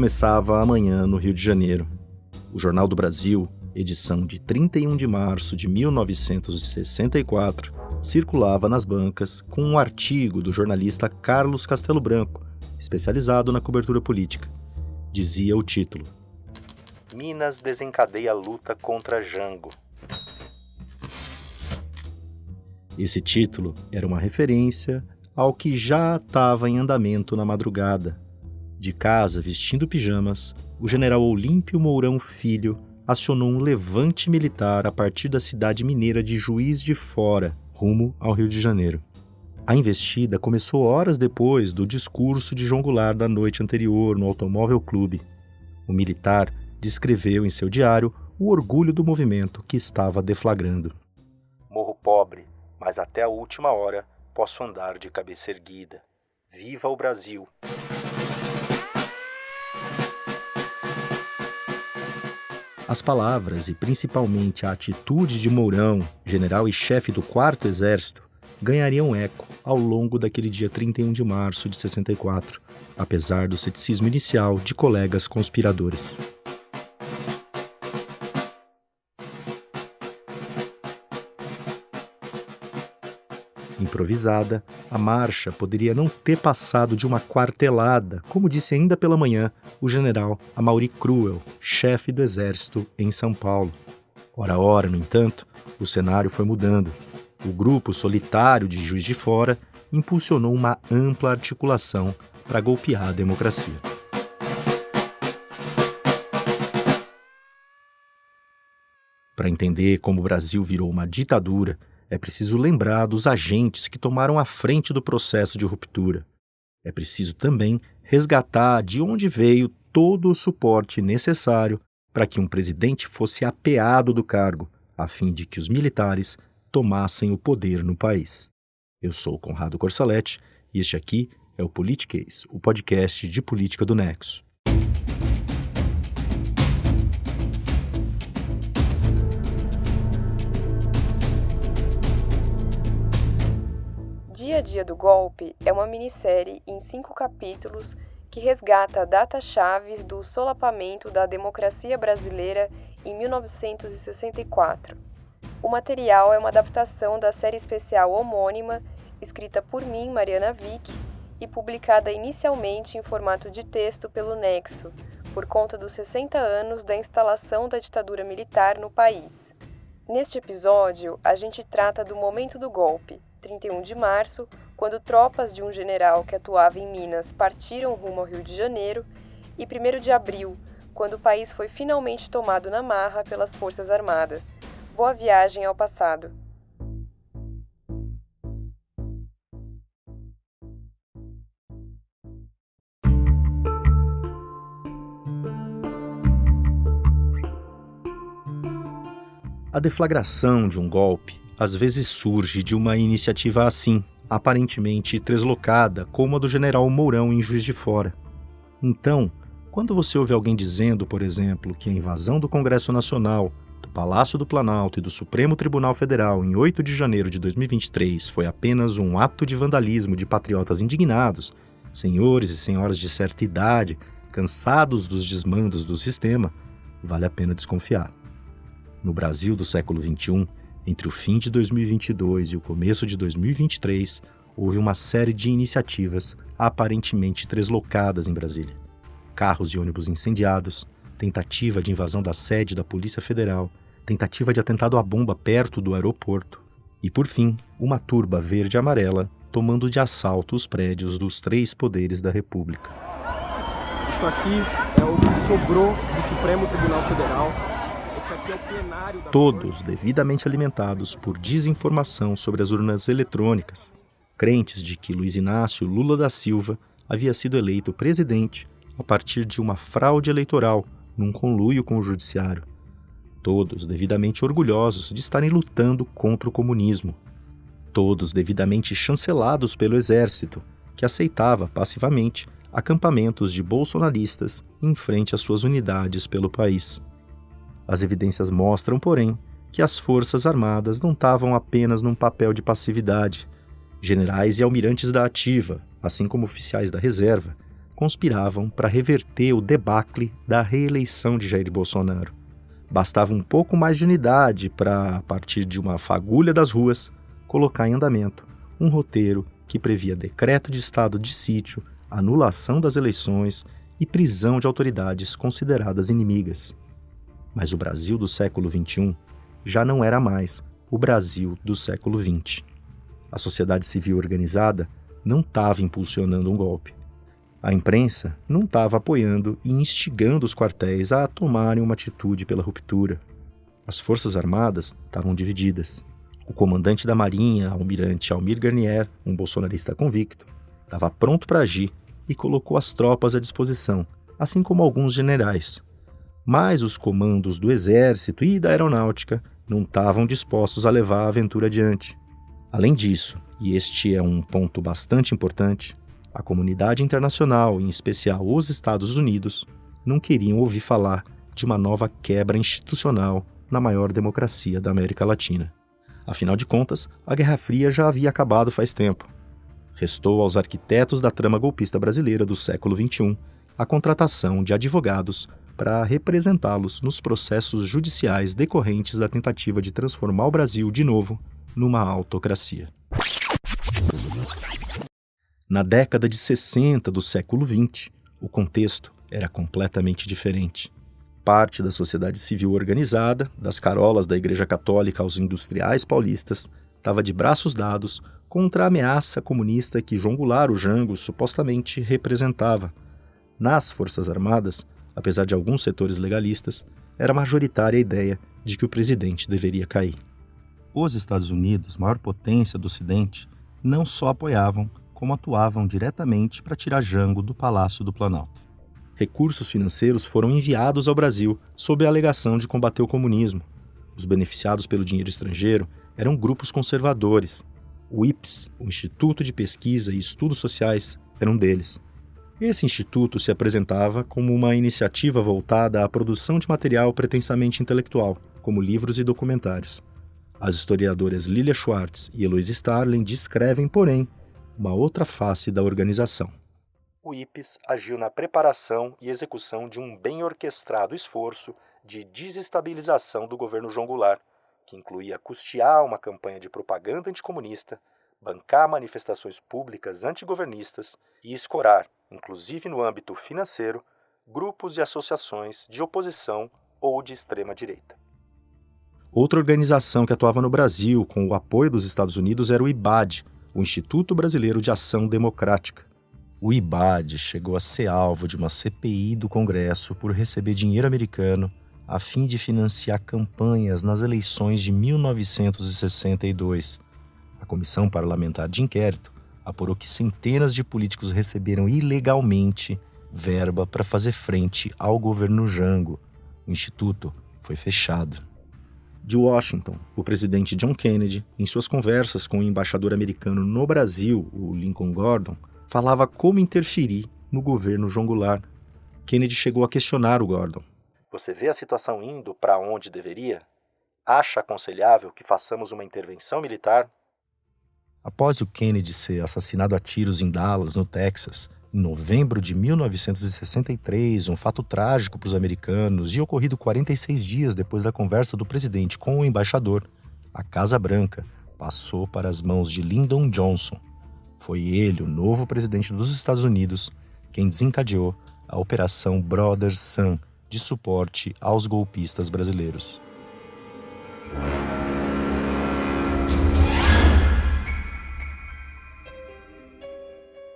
começava amanhã no Rio de Janeiro. O Jornal do Brasil, edição de 31 de março de 1964, circulava nas bancas com um artigo do jornalista Carlos Castelo Branco, especializado na cobertura política. Dizia o título: Minas desencadeia luta contra Jango. Esse título era uma referência ao que já estava em andamento na madrugada. De casa, vestindo pijamas, o general Olímpio Mourão Filho acionou um levante militar a partir da cidade mineira de Juiz de Fora, rumo ao Rio de Janeiro. A investida começou horas depois do discurso de João Goulart da noite anterior no Automóvel Clube. O militar descreveu em seu diário o orgulho do movimento que estava deflagrando. Morro pobre, mas até a última hora posso andar de cabeça erguida. Viva o Brasil! As palavras e principalmente a atitude de Mourão, general e chefe do 4º Exército, ganhariam eco ao longo daquele dia 31 de março de 64, apesar do ceticismo inicial de colegas conspiradores. Improvisada, a marcha poderia não ter passado de uma quartelada, como disse ainda pela manhã o general Amaury Cruel, chefe do Exército em São Paulo. Ora, no entanto, o cenário foi mudando. O grupo solitário de Juiz de Fora impulsionou uma ampla articulação para golpear a democracia. Para entender como o Brasil virou uma ditadura, é preciso lembrar dos agentes que tomaram a frente do processo de ruptura. É preciso também resgatar de onde veio todo o suporte necessário para que um presidente fosse apeado do cargo, a fim de que os militares tomassem o poder no país. Eu sou Conrado Corsaletti e este aqui é o Politiquês, o podcast de política do Nexo. Dia a Dia do Golpe é uma minissérie em 5 capítulos que resgata datas-chaves do solapamento da democracia brasileira em 1964. O material é uma adaptação da série especial homônima, escrita por mim, Mariana Vick, e publicada inicialmente em formato de texto pelo Nexo, por conta dos 60 anos da instalação da ditadura militar no país. Neste episódio, a gente trata do momento do golpe, 31 de março, quando tropas de um general que atuava em Minas partiram rumo ao Rio de Janeiro, e 1º de abril, quando o país foi finalmente tomado na marra pelas Forças Armadas. Boa viagem ao passado. A deflagração de um golpe às vezes surge de uma iniciativa assim, aparentemente deslocada, como a do general Mourão em Juiz de Fora. Então, quando você ouve alguém dizendo, por exemplo, que a invasão do Congresso Nacional, do Palácio do Planalto e do Supremo Tribunal Federal em 8 de janeiro de 2023 foi apenas um ato de vandalismo de patriotas indignados, senhores e senhoras de certa idade, cansados dos desmandos do sistema, vale a pena desconfiar. No Brasil do século XXI, entre o fim de 2022 e o começo de 2023, houve uma série de iniciativas aparentemente deslocadas em Brasília. Carros e ônibus incendiados, tentativa de invasão da sede da Polícia Federal, tentativa de atentado à bomba perto do aeroporto e, por fim, uma turba verde e amarela tomando de assalto os prédios dos 3 poderes da República. Isso aqui é o que sobrou do Supremo Tribunal Federal. Aqui é o plenário da Todos devidamente alimentados por desinformação sobre as urnas eletrônicas, crentes de que Luiz Inácio Lula da Silva havia sido eleito presidente a partir de uma fraude eleitoral num conluio com o judiciário. Todos devidamente orgulhosos de estarem lutando contra o comunismo. Todos devidamente chancelados pelo exército, que aceitava passivamente acampamentos de bolsonaristas em frente às suas unidades pelo país. As evidências mostram, porém, que as Forças Armadas não estavam apenas num papel de passividade. Generais e almirantes da ativa, assim como oficiais da reserva, conspiravam para reverter o debacle da reeleição de Jair Bolsonaro. Bastava um pouco mais de unidade para, a partir de uma fagulha das ruas, colocar em andamento um roteiro que previa decreto de estado de sítio, anulação das eleições e prisão de autoridades consideradas inimigas. Mas o Brasil do século XXI já não era mais o Brasil do século XX. A sociedade civil organizada não estava impulsionando um golpe. A imprensa não estava apoiando e instigando os quartéis a tomarem uma atitude pela ruptura. As Forças Armadas estavam divididas. O comandante da Marinha, almirante Almir Garnier, um bolsonarista convicto, estava pronto para agir e colocou as tropas à disposição, assim como alguns generais. Mas os comandos do Exército e da Aeronáutica não estavam dispostos a levar a aventura adiante. Além disso, e este é um ponto bastante importante, a comunidade internacional, em especial os Estados Unidos, não queriam ouvir falar de uma nova quebra institucional na maior democracia da América Latina. Afinal de contas, a Guerra Fria já havia acabado faz tempo. Restou aos arquitetos da trama golpista brasileira do século XXI a contratação de advogados para representá-los nos processos judiciais decorrentes da tentativa de transformar o Brasil de novo numa autocracia. Na década de 60 do século XX, o contexto era completamente diferente. Parte da sociedade civil organizada, das carolas da Igreja Católica aos industriais paulistas, estava de braços dados contra a ameaça comunista que João Goulart, o Jango, supostamente representava. Nas Forças Armadas, apesar de alguns setores legalistas, era majoritária a ideia de que o presidente deveria cair. Os Estados Unidos, maior potência do Ocidente, não só apoiavam, como atuavam diretamente para tirar Jango do Palácio do Planalto. Recursos financeiros foram enviados ao Brasil sob a alegação de combater o comunismo. Os beneficiados pelo dinheiro estrangeiro eram grupos conservadores. O IPES, o Instituto de Pesquisa e Estudos Sociais, era um deles. Esse instituto se apresentava como uma iniciativa voltada à produção de material pretensamente intelectual, como livros e documentários. As historiadoras Lilia Schwartz e Eloise Starling descrevem, porém, uma outra face da organização. O IPES agiu na preparação e execução de um bem orquestrado esforço de desestabilização do governo João Goulart, que incluía custear uma campanha de propaganda anticomunista, bancar manifestações públicas antigovernistas e escorar, inclusive no âmbito financeiro, grupos e associações de oposição ou de extrema-direita. Outra organização que atuava no Brasil com o apoio dos Estados Unidos era o IBAD, o Instituto Brasileiro de Ação Democrática. O IBAD chegou a ser alvo de uma CPI do Congresso por receber dinheiro americano a fim de financiar campanhas nas eleições de 1962. A Comissão Parlamentar de Inquérito apurou que centenas de políticos receberam ilegalmente verba para fazer frente ao governo Jango. O instituto foi fechado. De Washington, o presidente John Kennedy, em suas conversas com o embaixador americano no Brasil, o Lincoln Gordon, falava como interferir no governo João Goulart. Kennedy chegou a questionar o Gordon. Você vê a situação indo para onde deveria? Acha aconselhável que façamos uma intervenção militar? Após o Kennedy ser assassinado a tiros em Dallas, no Texas, em novembro de 1963, um fato trágico para os americanos e ocorrido 46 dias depois da conversa do presidente com o embaixador, a Casa Branca passou para as mãos de Lyndon Johnson. Foi ele, o novo presidente dos Estados Unidos, quem desencadeou a Operação Brother Sun, de suporte aos golpistas brasileiros.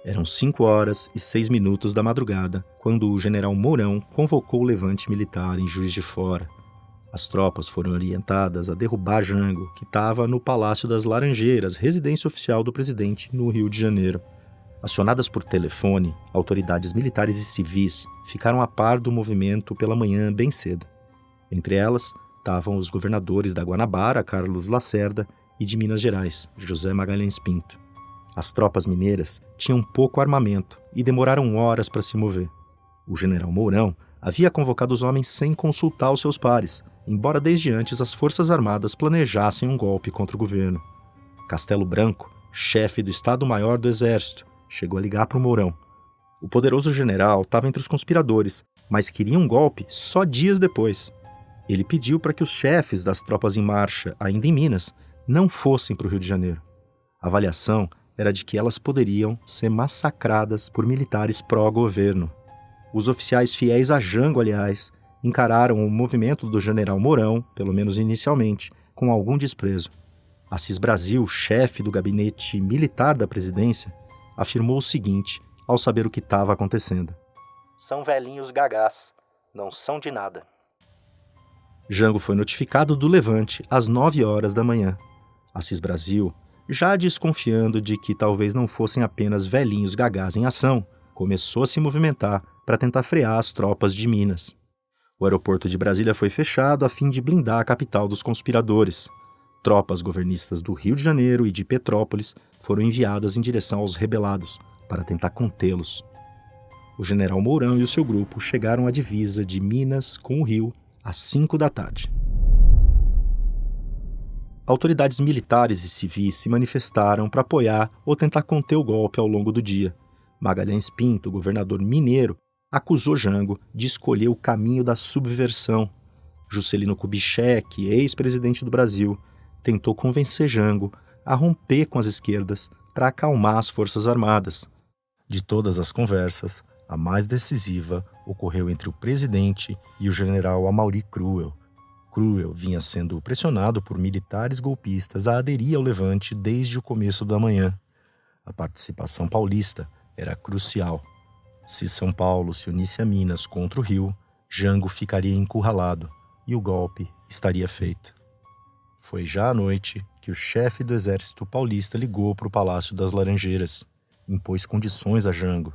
Eram 5h06 da madrugada, quando o general Mourão convocou o levante militar em Juiz de Fora. As tropas foram orientadas a derrubar Jango, que estava no Palácio das Laranjeiras, residência oficial do presidente, no Rio de Janeiro. Acionadas por telefone, autoridades militares e civis ficaram a par do movimento pela manhã bem cedo. Entre elas, estavam os governadores da Guanabara, Carlos Lacerda, e de Minas Gerais, José Magalhães Pinto. As tropas mineiras tinham pouco armamento e demoraram horas para se mover. O general Mourão havia convocado os homens sem consultar os seus pares, embora desde antes as Forças Armadas planejassem um golpe contra o governo. Castelo Branco, chefe do Estado-Maior do Exército, chegou a ligar para o Mourão. O poderoso general estava entre os conspiradores, mas queria um golpe só dias depois. Ele pediu para que os chefes das tropas em marcha, ainda em Minas, não fossem para o Rio de Janeiro. A avaliação era de que elas poderiam ser massacradas por militares pró-governo. Os oficiais fiéis a Jango, aliás, encararam o movimento do general Mourão, pelo menos inicialmente, com algum desprezo. Assis Brasil, chefe do gabinete militar da presidência, afirmou o seguinte ao saber o que estava acontecendo: "São velhinhos gagás, não são de nada." Jango foi notificado do levante às 9 horas da manhã. Assis Brasil, já desconfiando de que talvez não fossem apenas velhinhos gagás em ação, começou a se movimentar para tentar frear as tropas de Minas. O aeroporto de Brasília foi fechado a fim de blindar a capital dos conspiradores. Tropas governistas do Rio de Janeiro e de Petrópolis foram enviadas em direção aos rebelados para tentar contê-los. O general Mourão e o seu grupo chegaram à divisa de Minas com o Rio às 5 da tarde. Autoridades militares e civis se manifestaram para apoiar ou tentar conter o golpe ao longo do dia. Magalhães Pinto, governador mineiro, acusou Jango de escolher o caminho da subversão. Juscelino Kubitschek, ex-presidente do Brasil, tentou convencer Jango a romper com as esquerdas para acalmar as Forças Armadas. De todas as conversas, a mais decisiva ocorreu entre o presidente e o general Amaury Cruel. Cruel vinha sendo pressionado por militares golpistas a aderir ao levante desde o começo da manhã. A participação paulista era crucial. Se São Paulo se unisse a Minas contra o Rio, Jango ficaria encurralado e o golpe estaria feito. Foi já à noite que o chefe do exército paulista ligou para o Palácio das Laranjeiras. Impôs condições a Jango.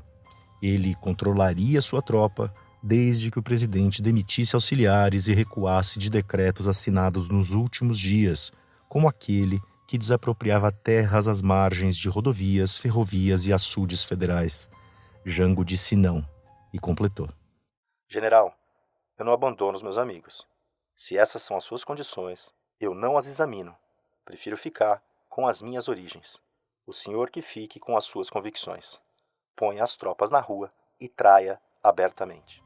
Ele controlaria sua tropa desde que o presidente demitisse auxiliares e recuasse de decretos assinados nos últimos dias, como aquele que desapropriava terras às margens de rodovias, ferrovias e açudes federais. Jango disse não e completou: "General, eu não abandono os meus amigos. Se essas são as suas condições, eu não as examino. Prefiro ficar com as minhas origens. O senhor que fique com as suas convicções. Ponha as tropas na rua e traia abertamente."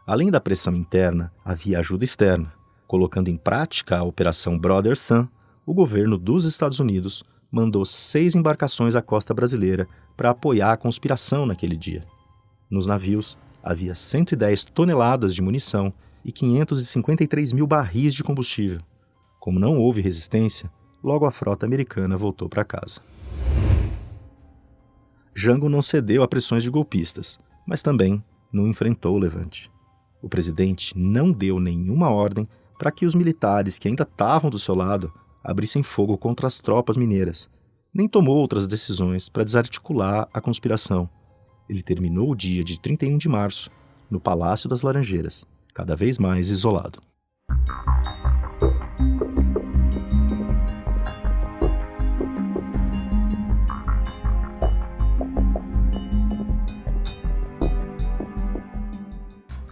Além da pressão interna, havia ajuda externa. Colocando em prática a Operação Brother Sun, o governo dos Estados Unidos mandou 6 embarcações à costa brasileira para apoiar a conspiração naquele dia. Nos navios, havia 110 toneladas de munição e 553 mil barris de combustível. Como não houve resistência, logo a frota americana voltou para casa. Jango não cedeu a pressões de golpistas, mas também não enfrentou o levante. O presidente não deu nenhuma ordem para que os militares que ainda estavam do seu lado abrissem fogo contra as tropas mineiras, nem tomou outras decisões para desarticular a conspiração. Ele terminou o dia de 31 de março, no Palácio das Laranjeiras, cada vez mais isolado.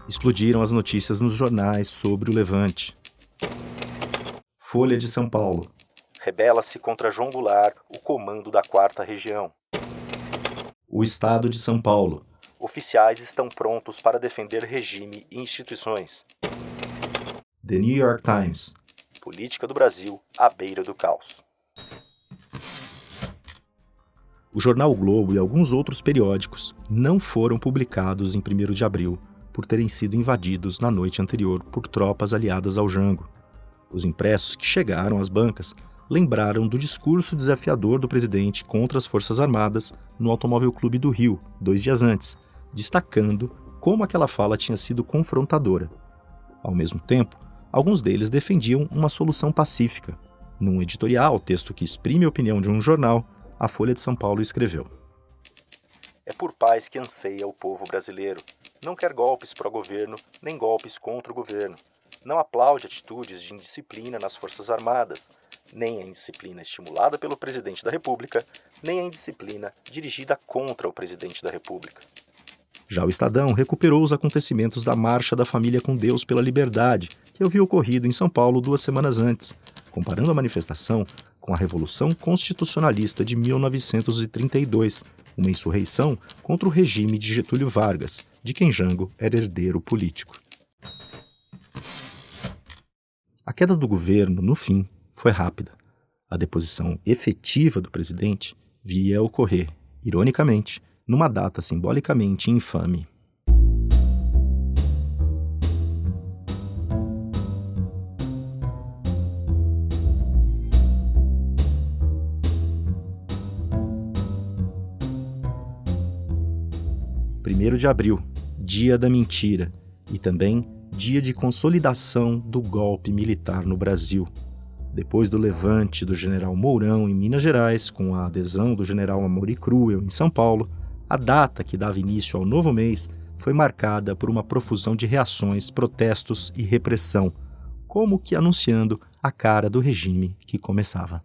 Explodiram as notícias nos jornais sobre o levante. Folha de São Paulo. Rebela-se contra João Goulart o comando da 4ª Região. O Estado de São Paulo. Oficiais estão prontos para defender regime e instituições. The New York Times. Política do Brasil à beira do caos. O jornal o Globo e alguns outros periódicos não foram publicados em 1º de abril por terem sido invadidos na noite anterior por tropas aliadas ao Jango. Os impressos que chegaram às bancas lembraram do discurso desafiador do presidente contra as Forças Armadas no Automóvel Clube do Rio, 2 dias antes, destacando como aquela fala tinha sido confrontadora. Ao mesmo tempo, alguns deles defendiam uma solução pacífica. Num editorial, texto que exprime a opinião de um jornal, a Folha de São Paulo escreveu: "É por paz que anseia o povo brasileiro. Não quer golpes pró-governo, nem golpes contra o governo. Não aplaude atitudes de indisciplina nas Forças Armadas, nem a indisciplina estimulada pelo Presidente da República, nem a indisciplina dirigida contra o Presidente da República." Já o Estadão recuperou os acontecimentos da Marcha da Família com Deus pela Liberdade, que havia ocorrido em São Paulo 2 semanas antes, comparando a manifestação com a Revolução Constitucionalista de 1932, uma insurreição contra o regime de Getúlio Vargas, de quem Jango era herdeiro político. A queda do governo, no fim, foi rápida. A deposição efetiva do presidente viria a ocorrer, ironicamente, numa data simbolicamente infame. Primeiro de abril, dia da mentira, e também dia de consolidação do golpe militar no Brasil. Depois do levante do general Mourão em Minas Gerais, com a adesão do general Amaury Cruel em São Paulo, a data que dava início ao novo mês foi marcada por uma profusão de reações, protestos e repressão, como que anunciando a cara do regime que começava.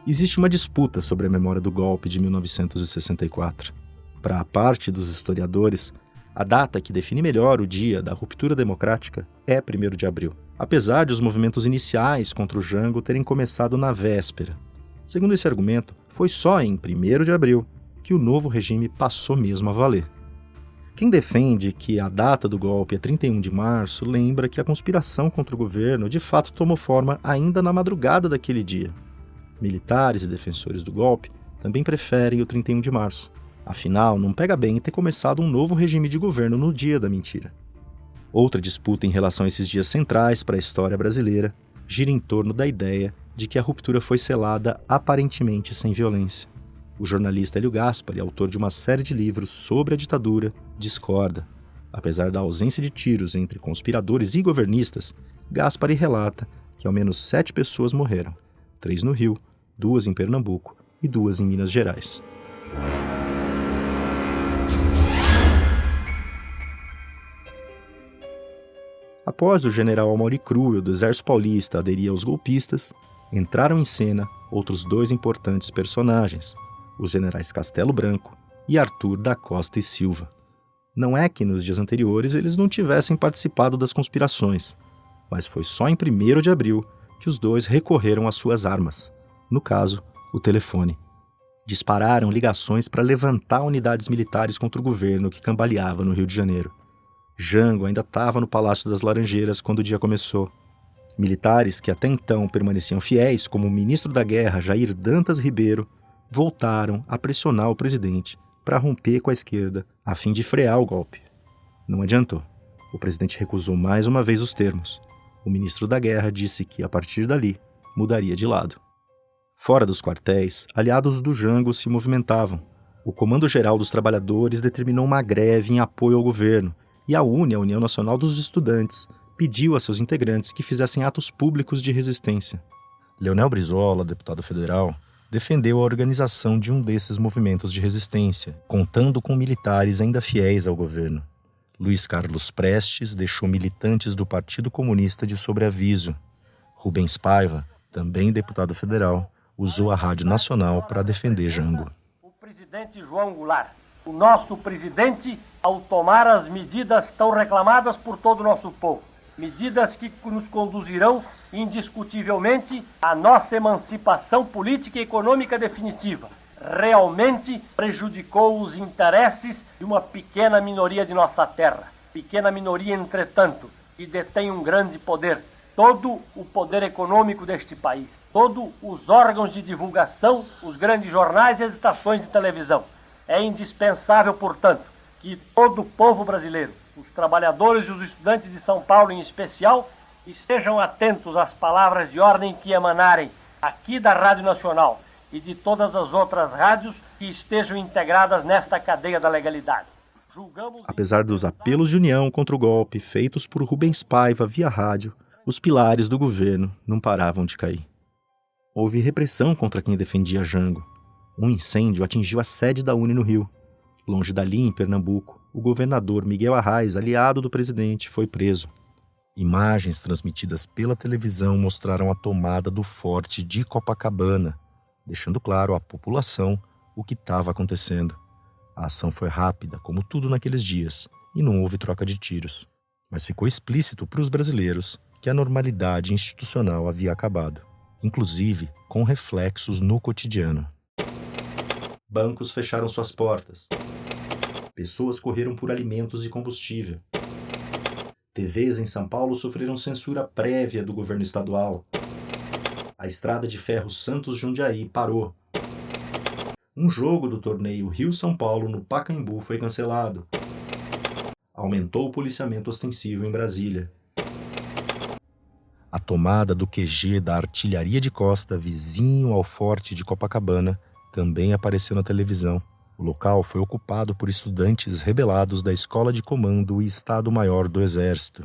Existe uma disputa sobre a memória do golpe de 1964. Para a parte dos historiadores, a data que define melhor o dia da ruptura democrática é 1º de abril, apesar de os movimentos iniciais contra o Jango terem começado na véspera. Segundo esse argumento, foi só em 1º de abril que o novo regime passou mesmo a valer. Quem defende que a data do golpe é 31 de março lembra que a conspiração contra o governo de fato tomou forma ainda na madrugada daquele dia. Militares e defensores do golpe também preferem o 31 de março. Afinal, não pega bem ter começado um novo regime de governo no dia da mentira. Outra disputa em relação a esses dias centrais para a história brasileira gira em torno da ideia de que a ruptura foi selada aparentemente sem violência. O jornalista Hélio Gaspari, autor de uma série de livros sobre a ditadura, discorda. Apesar da ausência de tiros entre conspiradores e governistas, Gaspari relata que ao menos 7 pessoas morreram, 3 no Rio, 2 em Pernambuco e 2 em Minas Gerais. Após o general Amaury Cruel do Exército Paulista aderir aos golpistas, entraram em cena outros 2 importantes personagens, os generais Castelo Branco e Arthur da Costa e Silva. Não é que nos dias anteriores eles não tivessem participado das conspirações, mas foi só em 1º de abril que os 2 recorreram às suas armas, no caso, o telefone. Dispararam ligações para levantar unidades militares contra o governo que cambaleava no Rio de Janeiro. Jango ainda estava no Palácio das Laranjeiras quando o dia começou. Militares que até então permaneciam fiéis, como o ministro da Guerra, Jair Dantas Ribeiro, voltaram a pressionar o presidente para romper com a esquerda, a fim de frear o golpe. Não adiantou. O presidente recusou mais uma vez os termos. O ministro da Guerra disse que, a partir dali, mudaria de lado. Fora dos quartéis, aliados do Jango se movimentavam. O Comando Geral dos Trabalhadores determinou uma greve em apoio ao governo, e a UNE, a União Nacional dos Estudantes, pediu a seus integrantes que fizessem atos públicos de resistência. Leonel Brizola, deputado federal, defendeu a organização de um desses movimentos de resistência, contando com militares ainda fiéis ao governo. Luiz Carlos Prestes deixou militantes do Partido Comunista de sobreaviso. Rubens Paiva, também deputado federal, usou a Rádio Nacional para defender Jango. O presidente João Goulart, o nosso presidente, ao tomar as medidas tão reclamadas por todo o nosso povo, medidas que nos conduzirão indiscutivelmente à nossa emancipação política e econômica definitiva, realmente prejudicou os interesses de uma pequena minoria de nossa terra. Pequena minoria, entretanto, que detém um grande poder, todo o poder econômico deste país, todos os órgãos de divulgação, os grandes jornais e as estações de televisão. É indispensável, portanto, que todo o povo brasileiro, os trabalhadores e os estudantes de São Paulo em especial, estejam atentos às palavras de ordem que emanarem aqui da Rádio Nacional e de todas as outras rádios que estejam integradas nesta cadeia da legalidade. Apesar dos apelos de união contra o golpe feitos por Rubens Paiva via rádio, os pilares do governo não paravam de cair. Houve repressão contra quem defendia Jango. Um incêndio atingiu a sede da UNE no Rio. Longe dali, em Pernambuco, o governador Miguel Arraes, aliado do presidente, foi preso. Imagens transmitidas pela televisão mostraram a tomada do forte de Copacabana, deixando claro à população o que estava acontecendo. A ação foi rápida, como tudo naqueles dias, e não houve troca de tiros. Mas ficou explícito para os brasileiros que a normalidade institucional havia acabado, inclusive com reflexos no cotidiano. Bancos fecharam suas portas. Pessoas correram por alimentos e combustível. TVs em São Paulo sofreram censura prévia do governo estadual. A estrada de ferro Santos-Jundiaí parou. Um jogo do torneio Rio-São Paulo no Pacaembu foi cancelado. Aumentou o policiamento ostensivo em Brasília. A tomada do QG da Artilharia de Costa, vizinho ao Forte de Copacabana, também apareceu na televisão. O local foi ocupado por estudantes rebelados da Escola de Comando e Estado-Maior do Exército.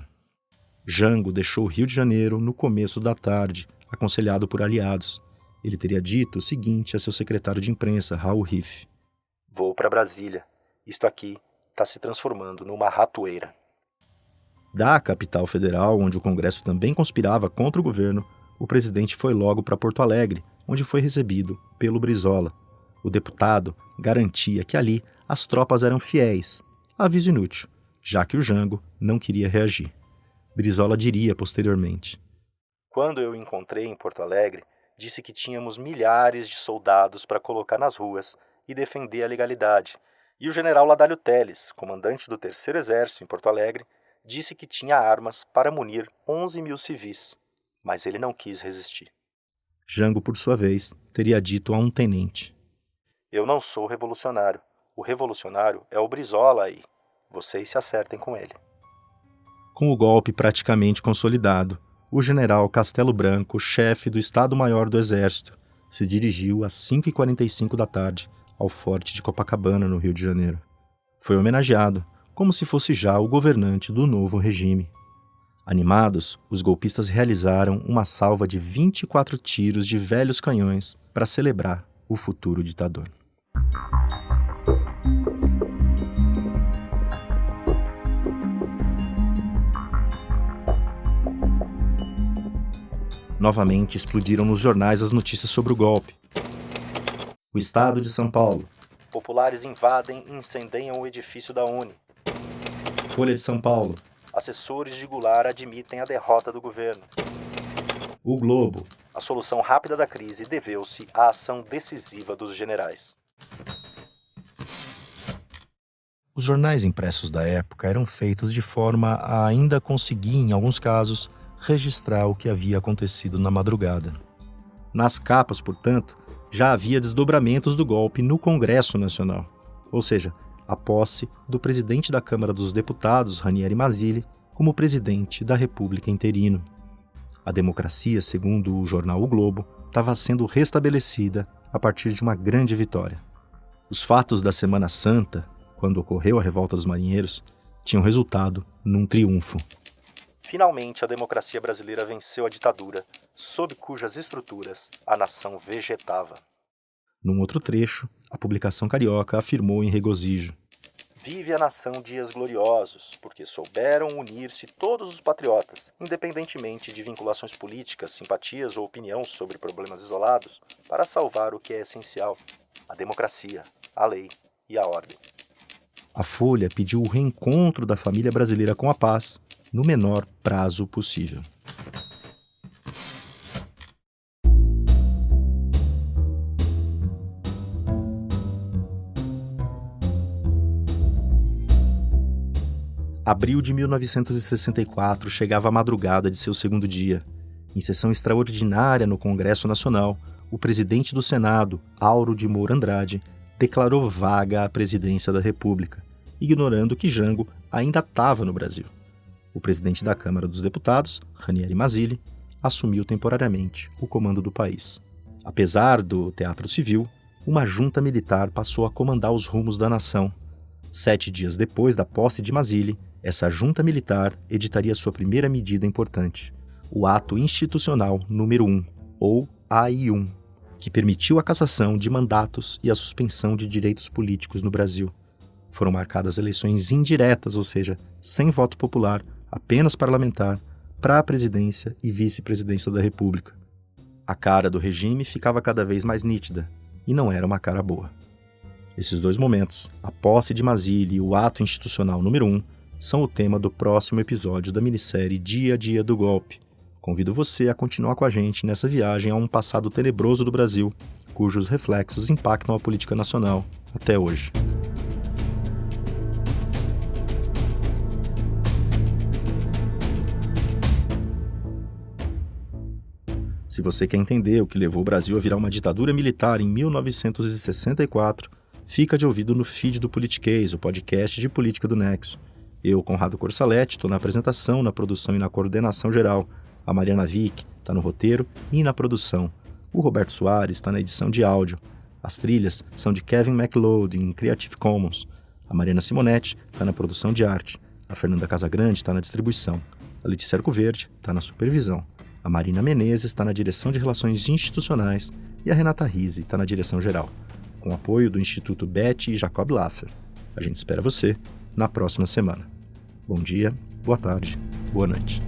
Jango deixou o Rio de Janeiro no começo da tarde, aconselhado por aliados. Ele teria dito o seguinte a seu secretário de imprensa, Raul Riff: "Vou para Brasília. Isto aqui está se transformando numa ratoeira." Da capital federal, onde o Congresso também conspirava contra o governo, o presidente foi logo para Porto Alegre, onde foi recebido pelo Brizola. O deputado garantia que ali as tropas eram fiéis. Aviso inútil, já que o Jango não queria reagir. Brizola diria posteriormente: "Quando eu o encontrei em Porto Alegre, disse que tínhamos milhares de soldados para colocar nas ruas e defender a legalidade. E o general Ladálio Telles, comandante do 3º Exército em Porto Alegre, disse que tinha armas para munir 11 mil civis, mas ele não quis resistir." Jango, por sua vez, teria dito a um tenente: "Eu não sou revolucionário. O revolucionário é o Brizola aí. Vocês se acertem com ele." Com o golpe praticamente consolidado, o general Castelo Branco, chefe do Estado-Maior do Exército, se dirigiu às 5h45 da tarde ao Forte de Copacabana, no Rio de Janeiro. Foi homenageado, como se fosse já o governante do novo regime. Animados, os golpistas realizaram uma salva de 24 tiros de velhos canhões para celebrar o futuro ditador. Novamente explodiram nos jornais as notícias sobre o golpe. O estado de São Paulo. Populares invadem e incendiam o edifício da Uni. Folha de São Paulo. Assessores de Goulart admitem a derrota do governo. O Globo. A solução rápida da crise deveu-se à ação decisiva dos generais. Os jornais impressos da época eram feitos de forma a ainda conseguir, em alguns casos, registrar o que havia acontecido na madrugada. Nas capas, portanto, já havia desdobramentos do golpe no Congresso Nacional, ou seja, a posse do presidente da Câmara dos Deputados, Ranieri Mazzilli, como presidente da República interino. A democracia, segundo o jornal O Globo, estava sendo restabelecida a partir de uma grande vitória. Os fatos da Semana Santa, quando ocorreu a revolta dos marinheiros, tinham resultado num triunfo. Finalmente, a democracia brasileira venceu a ditadura, sob cujas estruturas a nação vegetava. Num outro trecho, a publicação carioca afirmou em regozijo: "Vive a nação dias gloriosos, porque souberam unir-se todos os patriotas, independentemente de vinculações políticas, simpatias ou opinião sobre problemas isolados, para salvar o que é essencial: a democracia, a lei e a ordem." A Folha pediu o reencontro da família brasileira com a paz no menor prazo possível. Abril de 1964 chegava a madrugada de seu segundo dia. Em sessão extraordinária no Congresso Nacional, o presidente do Senado, Auro de Moura Andrade, declarou vaga a presidência da República, ignorando que Jango ainda estava no Brasil. O presidente da Câmara dos Deputados, Ranieri Mazzilli, assumiu temporariamente o comando do país. Apesar do teatro civil, uma junta militar passou a comandar os rumos da nação. 7 dias depois da posse de Mazzilli, essa junta militar editaria sua primeira medida importante, o Ato Institucional número 1, ou AI-1, que permitiu a cassação de mandatos e a suspensão de direitos políticos no Brasil. Foram marcadas eleições indiretas, ou seja, sem voto popular, apenas parlamentar, para a presidência e vice-presidência da República. A cara do regime ficava cada vez mais nítida, e não era uma cara boa. Esses dois momentos, a posse de Mazzilli e o Ato Institucional número 1, são o tema do próximo episódio da minissérie Dia a Dia do Golpe. Convido você a continuar com a gente nessa viagem a um passado tenebroso do Brasil, cujos reflexos impactam a política nacional até hoje. Se você quer entender o que levou o Brasil a virar uma ditadura militar em 1964, fica de ouvido no feed do Politiquês, o podcast de política do Nexo. Eu, Conrado Corsaletti, estou na apresentação, na produção e na coordenação geral. A Mariana Vick está no roteiro e na produção. O Roberto Soares está na edição de áudio. As trilhas são de Kevin MacLeod em Creative Commons. A Mariana Simonetti está na produção de arte. A Fernanda Casagrande está na distribuição. A Letícia Arcoverde está na supervisão. A Marina Menezes está na direção de Relações Institucionais e a Renata Rizzi está na direção geral, com apoio do Instituto Betty e Jacob Laffer. A gente espera você na próxima semana. Bom dia, boa tarde, boa noite.